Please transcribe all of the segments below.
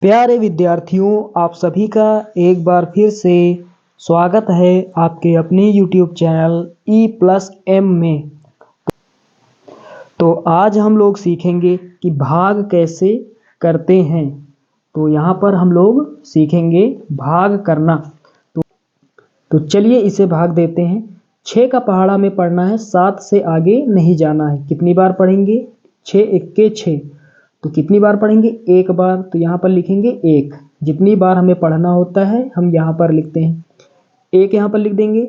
प्यारे विद्यार्थियों, आप सभी का एक बार फिर से स्वागत है आपके अपने YouTube चैनल E+M में। तो आज हम लोग सीखेंगे कि भाग कैसे करते हैं। तो यहाँ पर हम लोग सीखेंगे भाग करना। तो चलिए इसे भाग देते हैं। 6 का पहाड़ा में पढ़ना है, 7 से आगे नहीं जाना है। कितनी बार पढ़ेंगे? 6 एक्के 6। तो कितनी बार पढ़ेंगे? एक बार। तो यहाँ पर लिखेंगे 1। जितनी बार हमें पढ़ना होता है हम यहाँ पर लिखते हैं 1, यहाँ पर लिख देंगे।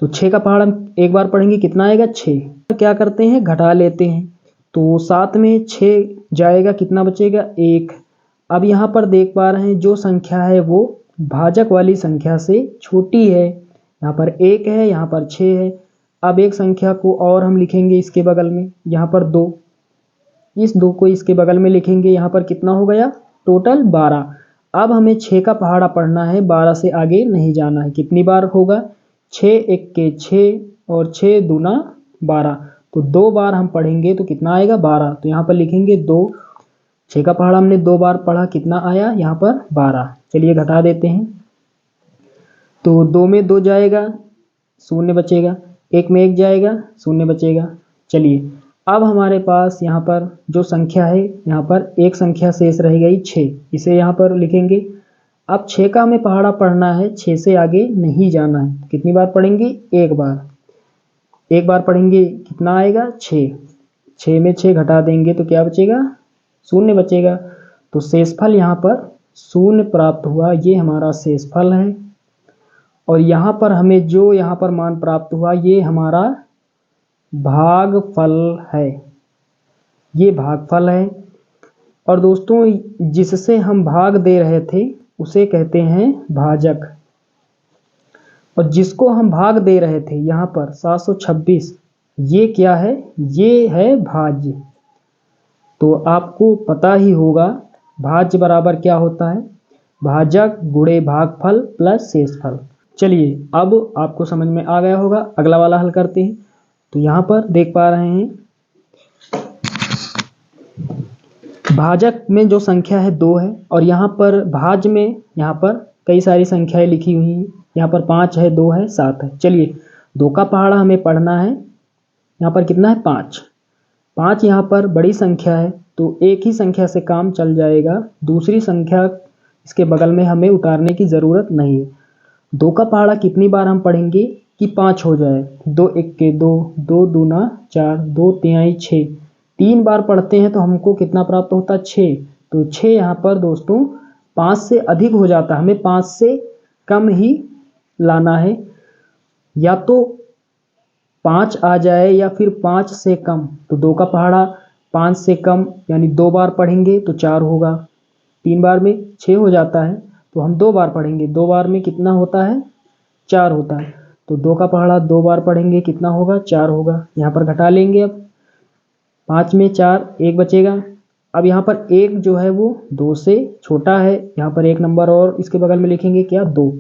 तो 6 का पहाड़ा एक बार पढ़ेंगे, कितना आएगा? 6। क्या करते हैं? घटा लेते हैं। तो 7 में 6 जाएगा, कितना बचेगा? 1। अब यहाँ पर देख पा रहे हैं जो संख्या है वो भाजक वाली संख्या से छोटी है। यहाँ पर 1 है, यहाँ पर 6 है। अब एक संख्या को और हम लिखेंगे इसके बगल में, यहाँ पर 2। इस 2 को इसके बगल में लिखेंगे। यहाँ पर कितना हो गया? टोटल 12। अब हमें 6 का पहाड़ा पढ़ना है, 12 से आगे नहीं जाना है। कितनी बार होगा? 6 एक्के 6 और 6 दूना 12। तो 2 बार हम पढ़ेंगे तो कितना आएगा? 12। तो यहाँ पर लिखेंगे 2। 6 का पहाड़ा हमने 2 बार पढ़ा, कितना आया? यहाँ पर 12। चलिए घटा देते हैं। तो 2 में 2 जाएगा, 0 बचेगा। 1 में 1 जाएगा, 0 बचेगा। चलिए अब हमारे पास यहाँ पर जो संख्या है, यहाँ पर एक संख्या शेष रह गई 6। इसे यहाँ पर लिखेंगे। अब 6 का हमें पहाड़ा पढ़ना है, 6 से आगे नहीं जाना है। कितनी बार पढ़ेंगे? एक बार। एक बार पढ़ेंगे, कितना आएगा? 6। 6 में 6 घटा देंगे तो क्या बचेगा? 0 बचेगा। तो शेषफल यहाँ पर 0 प्राप्त हुआ। ये हमारा शेषफल है। और यहाँ पर हमें जो यहाँ पर मान प्राप्त हुआ ये हमारा भागफल है। ये भागफल है। और दोस्तों जिससे हम भाग दे रहे थे उसे कहते हैं भाजक। और जिसको हम भाग दे रहे थे यहाँ पर 726, ये क्या है? ये है भाज्य। तो आपको पता ही होगा भाज्य बराबर क्या होता है? भाजक गुणे भागफल प्लस शेषफल। चलिए अब आपको समझ में आ गया होगा। अगला वाला हल करते हैं। तो यहाँ पर देख पा रहे हैं भाजक में जो संख्या है 2 है, और यहाँ पर भाज्य में यहाँ पर कई सारी संख्याएं लिखी हुई हैं। यहाँ पर 5 है, 2 है, 7 है। चलिए 2 का पहाड़ा हमें पढ़ना है। यहाँ पर कितना है? 5। 5 यहाँ पर बड़ी संख्या है तो एक ही संख्या से काम चल जाएगा। दूसरी संख्या इसके बगल में हमें उतारने की ज़रूरत नहीं है। 2 का पहाड़ा कितनी बार हम पढ़ेंगे कि 5 हो जाए? 2 एक्के 2, 2 दूना 4, 2 तिहाई 6। 3 बार पढ़ते हैं तो हमको कितना प्राप्त होता है? 6। तो 6 यहाँ पर दोस्तों 5 से अधिक हो जाता है, हमें 5 से कम ही लाना है। या तो 5 आ जाए या फिर 5 से कम। तो 2 का पहाड़ा 5 से कम यानी 2 बार पढ़ेंगे तो 4 होगा। 3 बार में 6 हो जाता है तो हम 2 बार पढ़ेंगे। 2 बार में कितना होता है? 4 होता है। तो 2 का पहाड़ा 2 बार पढ़ेंगे, कितना होगा? 4 होगा। यहाँ पर घटा लेंगे। अब 5 में 4, 1 बचेगा। अब यहाँ पर 1 जो है वो 2 से छोटा है। यहाँ पर 1 नंबर और इसके बगल में लिखेंगे क्या? 2।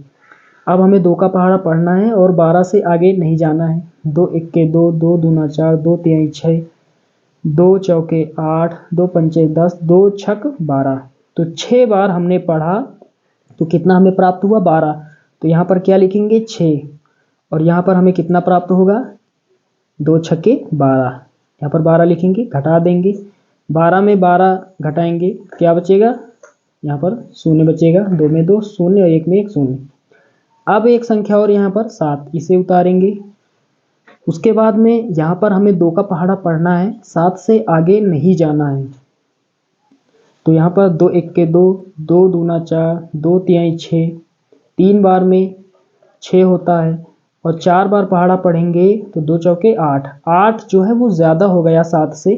अब हमें 2 का पहाड़ा पढ़ना है और 12 से आगे नहीं जाना है। 2 एक्के 2, 2 दूना 4, 2 तिहाई 6, 2 चौके 8, 2 पंचे 10, 2 छक 12। तो 6 बार हमने पढ़ा तो कितना हमें प्राप्त हुआ? 12। तो यहाँ पर क्या लिखेंगे? 6। और यहाँ पर हमें कितना प्राप्त होगा? 2 छक्के 12। यहाँ पर 12 लिखेंगे, घटा देंगे। 12 में 12 घटाएंगे, क्या बचेगा? यहाँ पर 0 बचेगा। 2 में 2 0 और 1 में 1 0। अब एक संख्या और यहाँ पर 7, इसे उतारेंगे। उसके बाद में यहाँ पर हमें 2 का पहाड़ा पढ़ना है, 7 से आगे नहीं जाना है। तो यहाँ पर 2 एक्के 2, 2 दूना 4, 2 तिहाई 6। 3 बार में 6 होता है और 4 बार पहाड़ा पढ़ेंगे तो 2 चौके 8। 8 जो है वो ज़्यादा हो गया 7 से,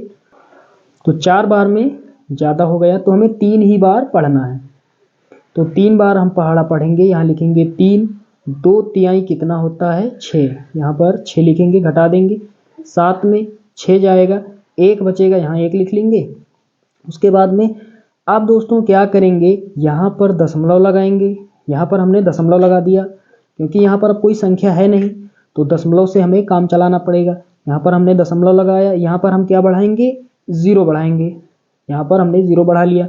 तो 4 बार में ज़्यादा हो गया तो हमें 3 ही बार पढ़ना है। तो 3 बार हम पहाड़ा पढ़ेंगे। यहाँ लिखेंगे 3। 2 तिहाई कितना होता है? 6। यहाँ पर 6 लिखेंगे, घटा देंगे। 7 में 6 जाएगा, 1 बचेगा, यहाँ 1 लिख लेंगे। उसके बाद में अब दोस्तों क्या करेंगे? यहाँ पर दशमलव लगाएंगे। यहाँ पर हमने दशमलव लगा दिया क्योंकि यहाँ पर अब कोई संख्या है नहीं, तो दशमलव से हमें काम चलाना पड़ेगा। यहाँ पर हमने दशमलव लगाया। यहाँ पर हम क्या बढ़ाएंगे? 0 बढ़ाएंगे। यहाँ पर हमने 0 बढ़ा लिया।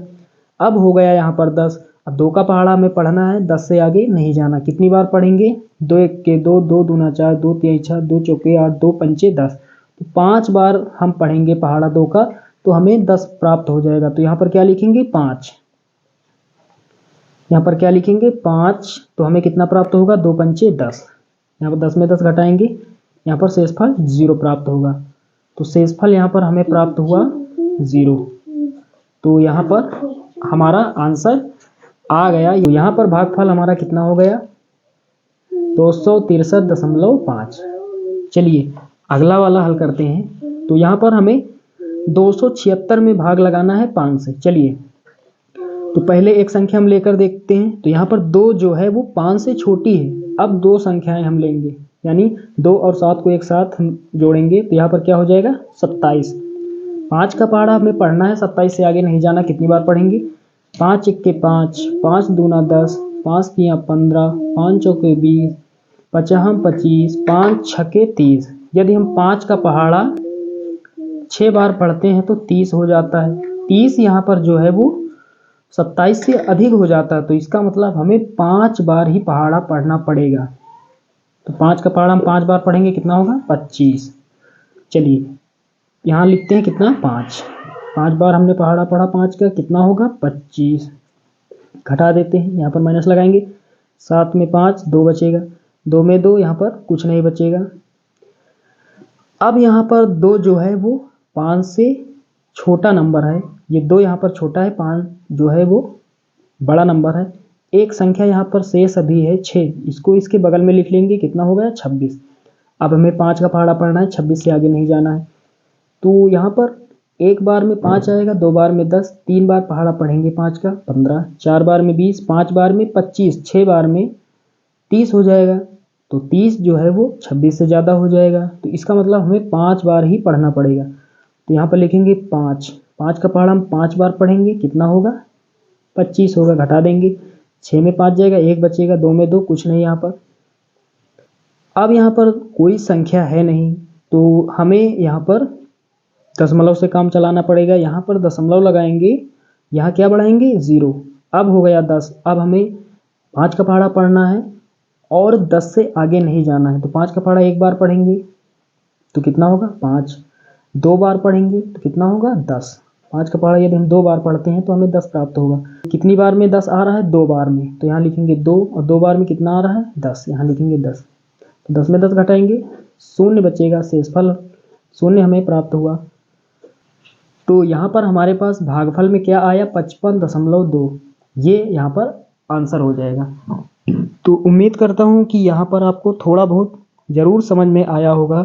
अब हो गया यहाँ पर 10। अब 2 का पहाड़ा हमें पढ़ना है, 10 से आगे नहीं जाना। कितनी बार पढ़ेंगे? 2 1 के 2, 2 दूना 4, 2 3 6, 2 चौके 8, 2 पंचे 10। तो 5 बार हम पढ़ेंगे पहाड़ा 2 का, तो हमें 10 प्राप्त हो जाएगा। तो यहाँ पर क्या लिखेंगे? 5। यहाँ पर क्या लिखेंगे? 5। तो हमें कितना प्राप्त होगा? 2 पंचे 10। यहाँ पर 10 में 10 घटाएंगे, यहाँ पर शेषफल 0 प्राप्त होगा। तो शेषफल यहाँ पर हमें प्राप्त हुआ 0। तो यहाँ पर हमारा आंसर आ गया। यहाँ पर भागफल हमारा कितना हो गया? 263.5। चलिए अगला वाला हल करते हैं। तो यहाँ पर हमें 276 में भाग लगाना है 5 से। चलिए तो पहले एक संख्या हम लेकर देखते हैं। तो यहाँ पर 2 जो है वो 5 से छोटी है। अब 2 संख्याएं हम लेंगे, यानी 2 और 7 को एक साथ हम जोड़ेंगे। तो यहाँ पर क्या हो जाएगा? 27। 5 का पहाड़ा हमें पढ़ना है, 27 से आगे नहीं जाना। कितनी बार पढ़ेंगे? 5 1 के 5, 5 दूना 10, 5 3 15, 5 चौके 20, 5 25, 5 छके 30। यदि हम 5 का पहाड़ा 6 बार पढ़ते हैं तो 30 हो जाता है। 30 यहाँ पर जो है वो 27 से अधिक हो जाता है। तो इसका मतलब हमें 5 बार ही पहाड़ा पढ़ना पड़ेगा। तो 5 का पहाड़ा हम 5 बार पढ़ेंगे, कितना होगा? 25। चलिए यहाँ लिखते हैं कितना? 5। 5 बार हमने पहाड़ा पढ़ा 5 का, कितना होगा? 25। घटा देते हैं, यहाँ पर माइनस लगाएंगे। 7 में 5, 2 बचेगा। 2 में 2, यहाँ पर कुछ नहीं बचेगा। अब यहाँ पर 2 जो है वो 5 से छोटा नंबर है। ये 2 यहाँ पर छोटा है, 5 जो है वो बड़ा नंबर है। एक संख्या यहाँ पर शेष अभी है 6, इसको इसके बगल में लिख लेंगे। कितना हो गया? 26। अब हमें 5 का पहाड़ा पढ़ना है, 26 से आगे नहीं जाना है। तो यहाँ पर एक बार में 5 आएगा, 2 बार में 10, 3 बार पहाड़ा पढ़ेंगे 5 का 15, 4 बार में 20, 5 बार में 25, 6 बार में 30 हो जाएगा। तो 30 जो है वो 26 से ज़्यादा हो जाएगा। तो इसका मतलब हमें 5 बार ही पढ़ना पड़ेगा। तो यहाँ पर लिखेंगे 5। 5 का पहाड़ा हम 5 बार पढ़ेंगे, कितना होगा? 25 होगा। घटा देंगे, 6 में 5 जाएगा, 1 बचेगा। 2 में 2, कुछ नहीं यहाँ पर। अब यहाँ पर कोई संख्या है नहीं, तो हमें यहाँ पर दशमलव से काम चलाना पड़ेगा। यहाँ पर दशमलव लगाएंगे, यहाँ क्या बढ़ाएंगे? 0। अब हो गया 10। अब हमें 5 का पहाड़ा पढ़ना है और 10 से आगे नहीं जाना है। तो 5 का पहाड़ा 1 बार पढ़ेंगे तो कितना होगा? 5। 2 बार पढ़ेंगे तो कितना होगा? 10। 5 का पहाड़ा यदि हम 2 बार पढ़ते हैं तो हमें 10 प्राप्त होगा। कितनी बार में 10 आ रहा है? 2 बार में। तो यहाँ लिखेंगे 2, और 2 बार में कितना आ रहा है? 10। यहाँ लिखेंगे 10। तो 10 में 10 घटाएंगे, 0 बचेगा। शेषफल 0 हमें प्राप्त हुआ। तो यहाँ पर हमारे पास भागफल में क्या आया? 55.2। ये यहाँ पर आंसर हो जाएगा। तो उम्मीद करता हूँ कि यहाँ पर आपको थोड़ा बहुत ज़रूर समझ में आया होगा।